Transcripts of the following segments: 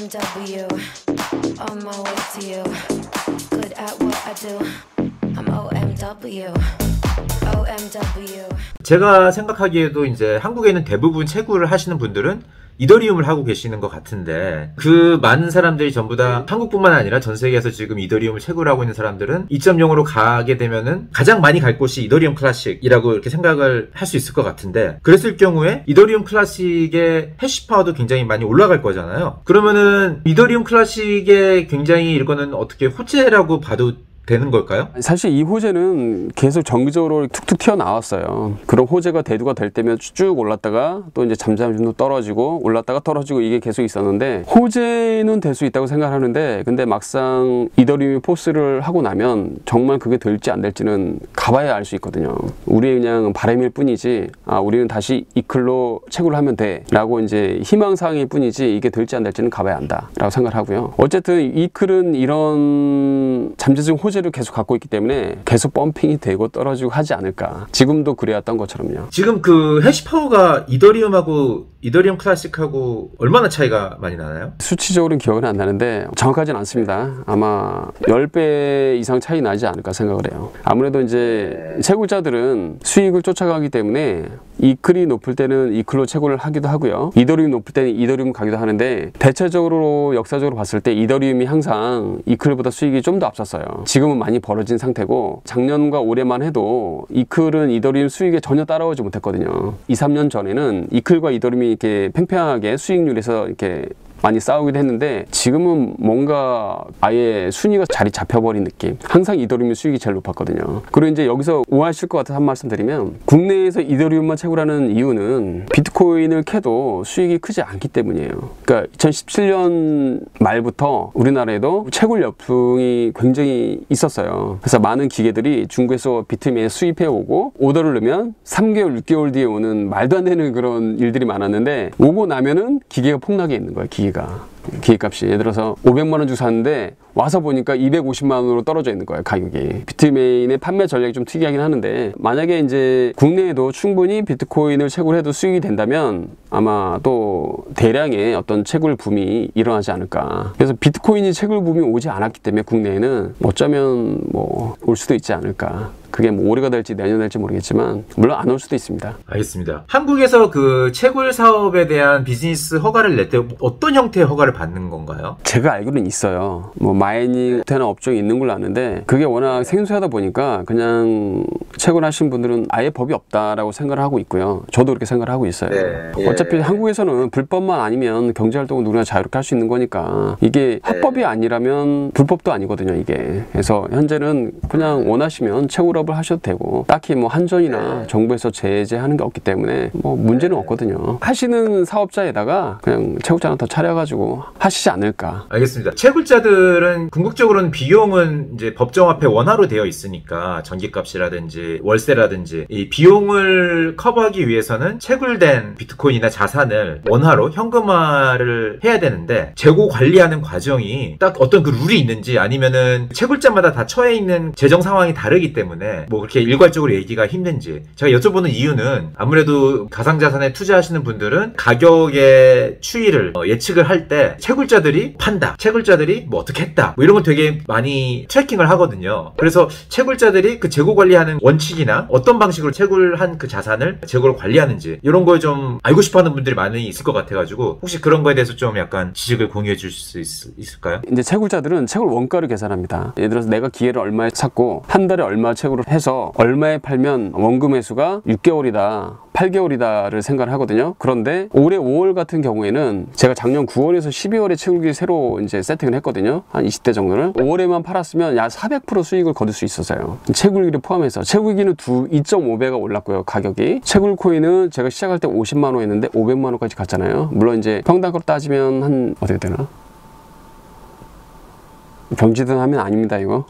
OMW, on my way to you. Good at what I do. I'm OMW, OMW. 제가 생각하기에도 이제 한국에 있는 대부분 채굴을 하시는 분들은 이더리움을 하고 계시는 것 같은데, 그 많은 사람들이 전부 다 한국뿐만 아니라 전 세계에서 지금 이더리움을 채굴하고 있는 사람들은 2.0으로 가게 되면은 가장 많이 갈 곳이 이더리움 클래식이라고 이렇게 생각을 할 수 있을 것 같은데, 그랬을 경우에 이더리움 클래식의 해시 파워도 굉장히 많이 올라갈 거잖아요. 그러면은 이더리움 클래식의 굉장히 이거는 어떻게 호재라고 봐도 되는 걸까요? 사실 이 호재는 계속 정기적으로 툭툭 튀어나왔어요. 그런 호재가 대두가 될 때면 쭉 올랐다가 또 이제 잠잠히 좀 떨어지고 올랐다가 떨어지고 이게 계속 있었는데, 호재는 될 수 있다고 생각하는데, 근데 막상 이더리움이 포스를 하고 나면 정말 그게 될지 안 될지는 가봐야 알 수 있거든요. 우리의 그냥 바람일 뿐이지, 우리는 다시 이클로 채굴을 하면 돼 라고 이제 희망사항일 뿐이지, 이게 될지 안 될지는 가봐야 한다 라고 생각을 하고요. 어쨌든 이클은 이런 잠재적 호재를 계속 갖고 있기 때문에 계속 펌핑이 되고 떨어지고 하지 않을까. 지금도 그래왔던 것처럼요. 지금 그 해시파워가 이더리움 클래식하고 얼마나 차이가 많이 나나요? 수치적으로는 기억은 안 나는데 정확하진 않습니다. 아마 10배 이상 차이 나지 않을까 생각을 해요. 아무래도 이제 채굴자들은 수익을 쫓아가기 때문에 이클이 높을 때는 이클로 채굴을 하기도 하고요, 이더리움이 높을 때는 이더리움 가기도 하는데, 대체적으로 역사적으로 봤을 때 이더리움이 항상 이클보다 수익이 좀 더 앞섰어요. 지금은 많이 벌어진 상태고, 작년과 올해만 해도 이클은 이더리움 수익에 전혀 따라오지 못했거든요. 2, 3년 전에는 이클과 이더리움이 이렇게 팽팽하게 수익률에서 이렇게 많이 싸우기도 했는데, 지금은 뭔가 아예 순위가 자리 잡혀버린 느낌. 항상 이더리움 수익이 제일 높았거든요. 그리고 이제 여기서 오하실 것 같아서 한 말씀 드리면, 국내에서 이더리움만 채굴하는 이유는 비트코인을 캐도 수익이 크지 않기 때문이에요. 그러니까 2017년 말부터 우리나라에도 채굴 열풍이 굉장히 있었어요. 그래서 많은 기계들이 중국에서 비트코인에 수입해 오고, 오더를 넣으면 3개월, 6개월 뒤에 오는 말도 안 되는 그런 일들이 많았는데, 오고 나면은 기계가 폭락해 있는 거예요. 기계값이 예를 들어서 500만 원 주고 샀는데 와서 보니까 250만 원으로 떨어져 있는 거예요, 가격이. 비트메인의 판매 전략이 좀 특이하긴 하는데, 만약에 이제 국내에도 충분히 비트코인을 채굴해도 수익이 된다면 아마 또 대량의 어떤 채굴 붐이 일어나지 않을까. 그래서 비트코인이 채굴 붐이 오지 않았기 때문에 국내에는 어쩌면 뭐 올 수도 있지 않을까. 그게 뭐 올해가 될지 내년 될지 모르겠지만 물론 안 올 수도 있습니다. 알겠습니다. 한국에서 그 채굴 사업에 대한 비즈니스 허가를 낼 때 어떤 형태의 허가를 받는 건가요? 제가 알기로는 있어요. 뭐 마이닝 되는 업종이 있는 걸로 아는데, 그게 워낙 생소하다 보니까 그냥 채굴하신 분들은 아예 법이 없다라고 생각을 하고 있고요. 저도 그렇게 생각을 하고 있어요. 네. 어차피 한국에서는 불법만 아니면 경제활동은 누구나 자유롭게 할 수 있는 거니까, 이게 합법이 아니라면 불법도 아니거든요, 이게. 그래서 현재는 그냥 원하시면 채굴업을 하셔도 되고, 딱히 뭐 한전이나 정부에서 제재하는 게 없기 때문에 뭐 문제는 없거든요. 하시는 사업자에다가 그냥 채굴자 하나 더 차려가지고 하시지 않을까. 알겠습니다. 채굴자들은 궁극적으로는 비용은 이제 법정 앞에 원화로 되어 있으니까, 전기값이라든지 월세라든지 이 비용을 커버하기 위해서는 채굴된 비트코인이나 자산을 원화로 현금화를 해야 되는데, 재고 관리하는 과정이 딱 어떤 그 룰이 있는지, 아니면은 채굴자마다 다 처해 있는 재정 상황이 다르기 때문에 뭐 그렇게 일괄적으로 얘기가 힘든지, 제가 여쭤보는 이유는, 아무래도 가상자산에 투자하시는 분들은 가격의 추이를 예측을 할 때 채굴자들이 판다, 채굴자들이 뭐 어떻게 했다, 뭐 이런 건 되게 많이 트래킹을 하거든요. 그래서 채굴자들이 그 재고 관리하는 원칙이나 어떤 방식으로 채굴한 그 자산을 재고를 관리하는지, 이런 걸 좀 알고 싶어 하는 분들이 많이 있을 것 같아가지고, 혹시 그런 거에 대해서 좀 약간 지식을 공유해 줄 수 있을까요? 이제 채굴자들은 채굴 원가를 계산합니다. 예를 들어서 내가 기계를 얼마에 샀고 한 달에 얼마 채굴을 해서 얼마에 팔면 원금 회수가 6개월이다, 8개월이다를 생각을 하거든요. 그런데 올해 5월 같은 경우에는 제가 작년 9월에서 12월에 채굴기 새로 이제 세팅을 했거든요. 한 20대 정도를. 5월에만 팔았으면 약 400% 수익을 거둘 수 있었어요. 채굴기를 포함해서. 채굴기는 2.5배가 올랐고요, 가격이. 채굴 코인은 제가 시작할 때 50만 원했는데 500만 원까지 갔잖아요. 물론 이제 평당가로 따지면 한 어떻게 되나? 경지든 하면 아닙니다 이거.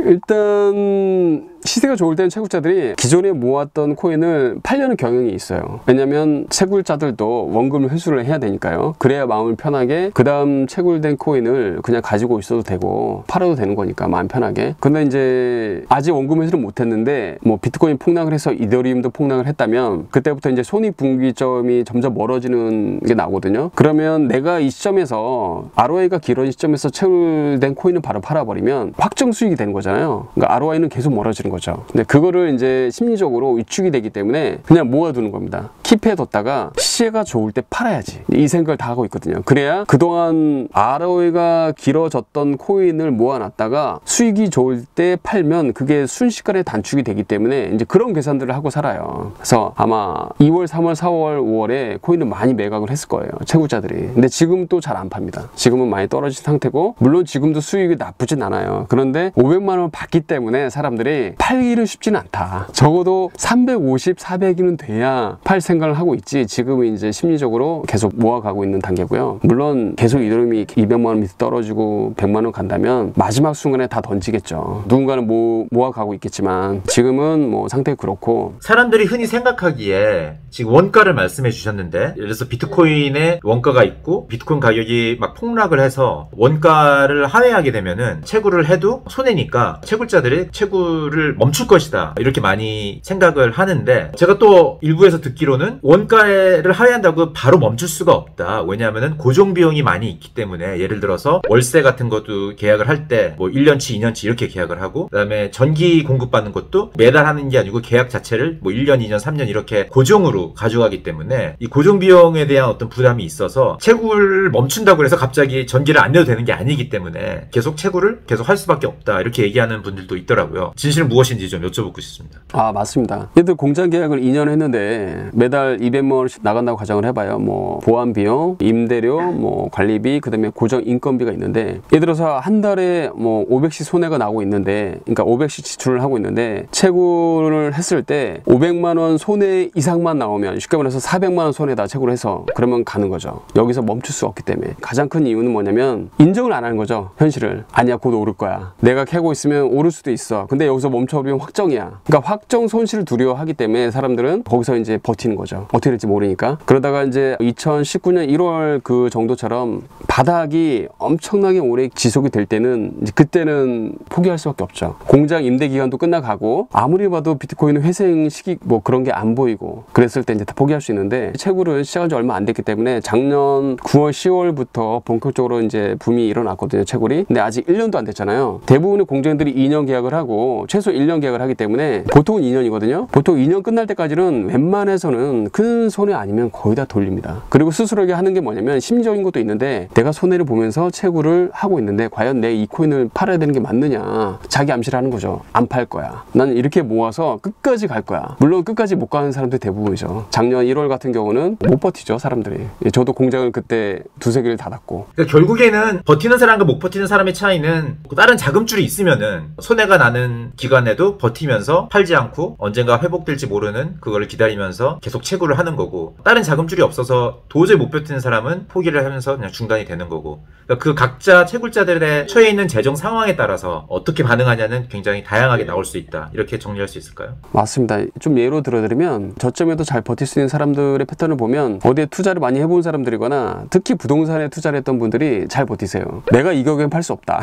일단 시세가 좋을 때는 채굴자들이 기존에 모았던 코인을 팔려는 경향이 있어요. 왜냐면 채굴자들도 원금을 회수를 해야 되니까요. 그래야 마음을 편하게 그 다음 채굴된 코인을 그냥 가지고 있어도 되고 팔아도 되는 거니까 마음 편하게. 근데 이제 아직 원금 회수를 못했는데 뭐 비트코인 폭락을 해서 이더리움도 폭락을 했다면 그때부터 이제 손익분기점이 점점 멀어지는 게 나오거든요. 그러면 내가 이 시점에서 ROI가 길어진 시점에서 채굴된 코인을 바로 팔아버리면 확정 수익이 되는 거잖아요. 그러니까 ROI는 계속 멀어지는 거죠. 근데 그거를 이제 심리적으로 위축이 되기 때문에 그냥 모아두는 겁니다. 킵해뒀다가 시세가 좋을 때 팔아야지, 이 생각을 다 하고 있거든요. 그래야 그동안 ROI가 길어졌던 코인을 모아놨다가 수익이 좋을 때 팔면 그게 순식간에 단축이 되기 때문에 이제 그런 계산들을 하고 살아요. 그래서 아마 2월, 3월, 4월, 5월에 코인을 많이 매각을 했을 거예요, 채굴자들이. 근데 지금 또 잘 안 팝니다. 지금은 많이 떨어진 상태고, 물론 지금도 수익이 나쁘진 않아요. 그런데 500만 원 받기 때문에 사람들이 팔기는 쉽지는 않다. 적어도 350, 400이는 돼야 팔 생각을 하고 있지, 지금은 이제 심리적으로 계속 모아가고 있는 단계고요. 물론 계속 이더리움이 200만 원 밑에 떨어지고 100만 원 간다면 마지막 순간에 다 던지겠죠. 누군가는 모아가고 있겠지만 지금은 뭐 상태가 그렇고. 사람들이 흔히 생각하기에 지금 원가를 말씀해 주셨는데, 예를 들어서 비트코인의 원가가 있고 비트코인 가격이 막 폭락을 해서 원가를 하회하게 되면은 채굴을 해도 손해니까 채굴자들이 채굴을 멈출 것이다, 이렇게 많이 생각을 하는데, 제가 또 일부에서 듣기로는 원가를 하회한다고 바로 멈출 수가 없다. 왜냐하면은 고정 비용이 많이 있기 때문에, 예를 들어서 월세 같은 것도 계약을 할 때 뭐 1년치, 2년치 이렇게 계약을 하고, 그다음에 전기 공급받는 것도 매달 하는 게 아니고 계약 자체를 뭐 1년, 2년, 3년 이렇게 고정으로 가져가기 때문에 이 고정 비용에 대한 어떤 부담이 있어서 채굴을 멈춘다고 해서 갑자기 전기를 안 내도 되는 게 아니기 때문에 계속 채굴을 계속 할 수밖에 없다, 이렇게 얘기하는 분들도 있더라고요. 진실은 무엇인지 좀 여쭤보고 싶습니다. 아, 맞습니다. 얘들 공장 계약을 2년 했는데 매달 200만 원씩 나간다고 가정을 해봐요. 뭐 보안 비용, 임대료, 뭐 관리비, 그다음에 고정 인건비가 있는데, 예를 들어서 한 달에 뭐 500씩 손해가 나고 있는데, 그러니까 500씩 지출을 하고 있는데, 채굴을 했을 때 500만 원 손해 이상만 나오면, 쉽게 말해서 400만 원 손해다 채굴을 해서, 그러면 가는 거죠. 여기서 멈출 수 없기 때문에. 가장 큰 이유는 뭐냐면 인정을 안 하는 거죠, 현실을. 아니야, 곧 오를 거야, 내가 캐고 있으면 오를 수도 있어, 근데 여기서 멈춰버리면 확정이야. 그러니까 확정 손실을 두려워하기 때문에 사람들은 거기서 이제 버티는 거죠. 어떻게 될지 모르니까. 그러다가 이제 2019년 1월 그 정도처럼 바닥이 엄청나게 오래 지속이 될 때는 이제 그때는 포기할 수밖에 없죠. 공장 임대 기간도 끝나가고 아무리 봐도 비트코인 회생 시기 뭐 그런 게 안 보이고 그랬을 때 이제 다 포기할 수 있는데, 채굴을 시작한 지 얼마 안 됐기 때문에 작년 9월 10월부터 본격적으로 이제 붐이 일어났거든요, 채굴이. 근데 아직 1년도 안 됐잖아요. 대부분의 공장들이 2년 계약을 하고 최소 1년 계약을 하기 때문에 보통은 2년이거든요. 보통 2년 끝날 때까지는 웬만해서는 큰 손해 아니면 거의 다 돌립니다. 그리고 스스로에게 하는 게 뭐냐면 심리적인 것도 있는데, 내가 손해를 보면서 채굴을 하고 있는데 과연 내 이 코인을 팔아야 되는 게 맞느냐, 자기 암시를 하는 거죠. 안 팔 거야, 나는 이렇게 모아서 끝까지 갈 거야. 물론 끝까지 못 가는 사람들이 대부분이죠. 작년 1월 같은 경우는 못 버티죠, 사람들이. 저도 공장을 그때 두세 개를 닫았고. 그러니까 결국에는 버티는 사람과 못 버티는 사람의 차이는, 다른 자금줄이 있으면은 손해가 나는 기간에도 버티면서 팔지 않고 언젠가 회복될지 모르는 그거를 기다리면서 계속 채굴을 하는 거고, 다른 자금줄이 없어서 도저히 못 버티는 사람은 포기를 하면서 그냥 중단이 되는 거고, 그러니까 그 각자 채굴자들의 처해 있는 재정 상황에 따라서 어떻게 반응하냐는 굉장히 다양하게 나올 수 있다, 이렇게 정리할 수 있을까요? 맞습니다. 좀 예로 들어드리면, 저점에도 잘 버틸 수 있는 사람들의 패턴을 보면 어디에 투자를 많이 해본 사람들이거나 특히 부동산에 투자를 했던 분들이 잘 버티세요. 내가 이 가격엔 팔 수 없다.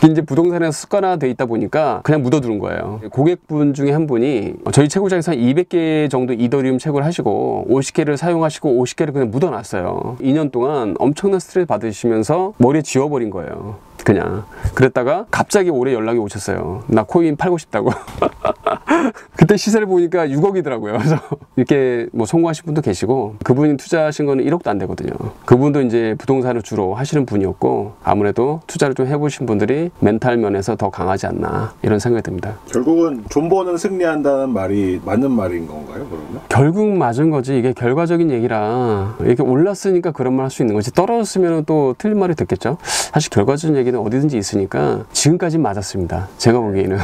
이제 부동산에서 습관화돼 있다 보니까 그냥 묻어두는 거예요. 고객분 중에 한 분이 저희 채굴장에서 한 200개 정도 이더리움 채굴 하시고 50개를 사용하시고 50개를 그냥 묻어놨어요. 2년 동안 엄청난 스트레스 받으시면서 머리에 지워버린 거예요, 그냥. 그랬다가 갑자기 올해 연락이 오셨어요. 나 코인 팔고 싶다고. 그때 시세를 보니까 6억이더라고요. 그래서 이렇게 뭐 성공하신 분도 계시고, 그분이 투자하신 거는 1억도 안 되거든요. 그분도 이제 부동산을 주로 하시는 분이었고, 아무래도 투자를 좀 해보신 분들이 멘탈 면에서 더 강하지 않나, 이런 생각이 듭니다. 결국은 존버는 승리한다는 말이 맞는 말인 건가요, 그러면? 결국 맞은 거지. 이게 결과적인 얘기라, 이렇게 올랐으니까 그런 말 할 수 있는 거지, 떨어졌으면 또 틀린 말이 듣겠죠. 사실 결과적인 얘기는 어디든지 있으니까 지금까지는 맞았습니다, 제가 보기에는.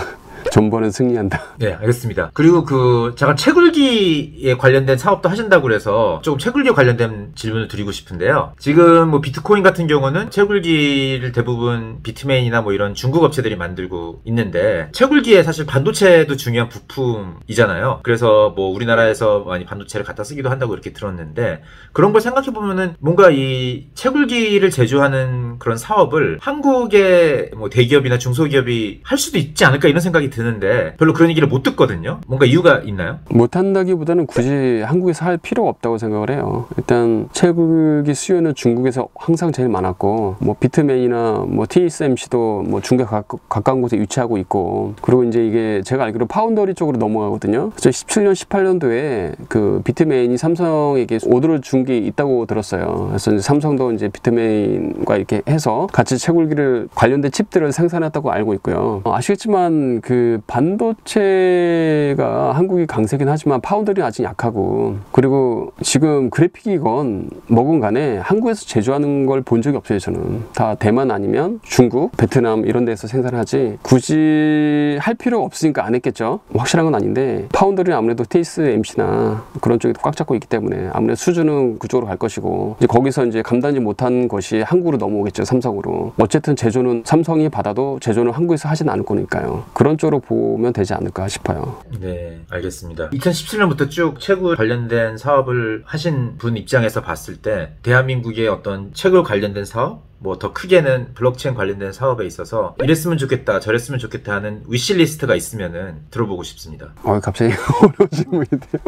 존버는 승리한다. 네, 알겠습니다. 그리고 그 잠깐 채굴기에 관련된 사업도 하신다고 그래서 조금 채굴기에 관련된 질문을 드리고 싶은데요. 지금 뭐 비트코인 같은 경우는 채굴기를 대부분 비트메인이나 뭐 이런 중국 업체들이 만들고 있는데 채굴기에 사실 반도체도 중요한 부품이잖아요. 그래서 뭐 우리나라에서 많이 반도체를 갖다 쓰기도 한다고 이렇게 들었는데 그런 걸 생각해 보면은 뭔가 이 채굴기를 제조하는 그런 사업을 한국의 뭐 대기업이나 중소기업이 할 수도 있지 않을까 이런 생각이 드는데 별로 그런 얘기를 못 듣거든요. 뭔가 이유가 있나요? 못한다기보다는 굳이 한국에서 할 필요가 없다고 생각을 해요. 일단 채굴기 수요는 중국에서 항상 제일 많았고 뭐 비트맨이나 뭐 TSMC도 뭐 중국 가까운 곳에 위치하고 있고 그리고 이제 이게 제가 알기로 파운더리 쪽으로 넘어가거든요. 그래서 17년, 18년도에 그 비트맨이 삼성에게 오더를 준 게 있다고 들었어요. 그래서 이제 삼성도 이제 비트맨과 이렇게 해서 같이 채굴기를 관련된 칩들을 생산했다고 알고 있고요. 아시겠지만 그 반도체가 한국이 강세긴 하지만 파운더리는 아직 약하고 그리고 지금 그래픽이건 뭐건 간에 한국에서 제조하는 걸 본 적이 없어요. 저는 다 대만 아니면 중국, 베트남 이런 데서 생산하지 굳이 할 필요가 없으니까 안 했겠죠. 확실한 건 아닌데 파운더리는 아무래도 TSMC나 그런 쪽이 꽉 잡고 있기 때문에 아무래도 수준은 그쪽으로 갈 것이고 이제 거기서 이제 감당하지 못한 것이 한국으로 넘어오겠죠. 삼성으로. 어쨌든 제조는 삼성이 받아도 제조는 한국에서 하진 않을 거니까요. 그런 쪽으로 보면 되지 않을까 싶어요. 네, 알겠습니다. 2017년부터 쭉 채굴 관련된 사업을 하신 분 입장에서 봤을 때 대한민국의 어떤 채굴 관련된 사업? 뭐 더 크게는 블록체인 관련된 사업에 있어서 이랬으면 좋겠다 저랬으면 좋겠다 하는 위시리스트가 있으면은 들어보고 싶습니다. 갑자기 어려운 질문인데요.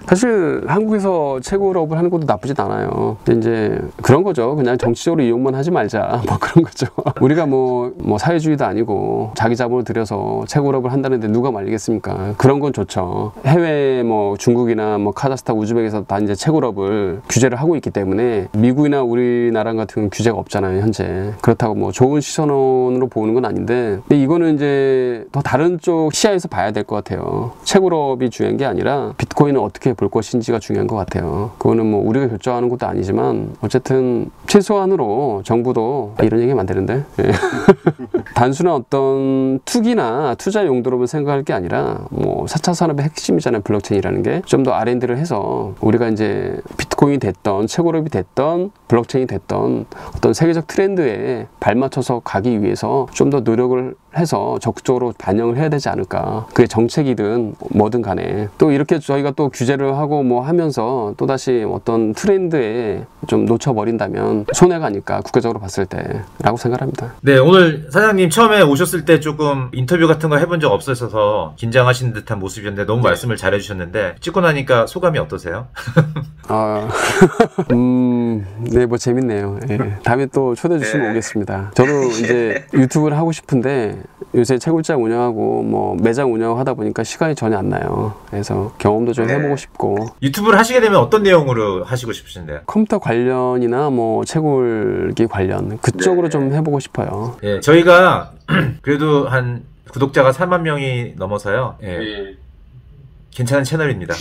사실 한국에서 채굴업을 하는 것도 나쁘진 않아요. 근데 이제 그런 거죠. 그냥 정치적으로 이용만 하지 말자 뭐 그런 거죠. 우리가 뭐 사회주의도 아니고 자기 자본을 들여서 채굴업을 한다는데 누가 말리겠습니까? 그런 건 좋죠. 해외 뭐 중국이나 뭐 카자흐스탄, 우즈벡에서 다 이제 채굴업을 규제를 하고 있기 때문에 미국이나 우리나라 같은 경우는 규제가 없잖아요, 현재. 그렇다고 뭐 좋은 시선으로 보는 건 아닌데, 근데 이거는 이제 더 다른 쪽 시야에서 봐야 될 것 같아요. 채굴업이 중요한 게 아니라 비트코인을 어떻게 볼 것인지가 중요한 것 같아요. 그거는 뭐 우리가 결정하는 것도 아니지만 어쨌든 최소한으로 정부도 이런 얘기하면 안 되는데 단순한 어떤 투기나 투자 용도로만 생각할 게 아니라 뭐 4차 산업의 핵심이잖아요, 블록체인이라는 게. 좀 더 R&D를 해서 우리가 이제 비트코인이 됐던 채굴업이 됐던 블록체인이 됐던 어떤 세계적 트렌드에 발맞춰서 가기 위해서 좀 더 노력을 해서 적극적으로 반영을 해야 되지 않을까. 그게 정책이든 뭐든 간에. 또 이렇게 저희가 또 규제를 하고 뭐 하면서 또다시 어떤 트렌드에 좀 놓쳐버린다면 손해가 아닐까, 국가적으로 봤을 때 라고 생각합니다. 네, 오늘 사장님 처음에 오셨을 때 조금 인터뷰 같은 거 해본 적 없으셔서 긴장하시는 듯한 모습이었는데 너무 말씀을 잘 해주셨는데 찍고 나니까 소감이 어떠세요? 네, 뭐 재밌네요. 예. 다음에 또 초대해 주시면 오겠습니다. 저도 이제 유튜브를 하고 싶은데 요새 채굴장 운영하고 뭐 매장 운영하다 보니까 시간이 전혀 안 나요. 그래서 경험도 좀 해보고 싶고. 유튜브를 하시게 되면 어떤 내용으로 하시고 싶으신데요? 컴퓨터 관련이나 뭐 채굴기 관련 그쪽으로 좀 해보고 싶어요. 예, 저희가 그래도 한 구독자가 4만 명이 넘어서요. 예. 괜찮은 채널입니다.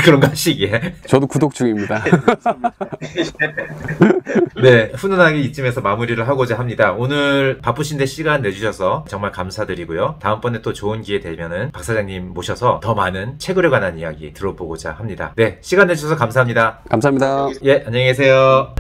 그런 거 하시기에. 저도 구독 중입니다. 네, 훈훈하게 이쯤에서 마무리를 하고자 합니다. 오늘 바쁘신데 시간 내주셔서 정말 감사드리고요. 다음번에 또 좋은 기회 되면은 박 사장님 모셔서 더 많은 채굴에 관한 이야기 들어보고자 합니다. 네, 시간 내주셔서 감사합니다. 감사합니다. 예, 안녕히 계세요.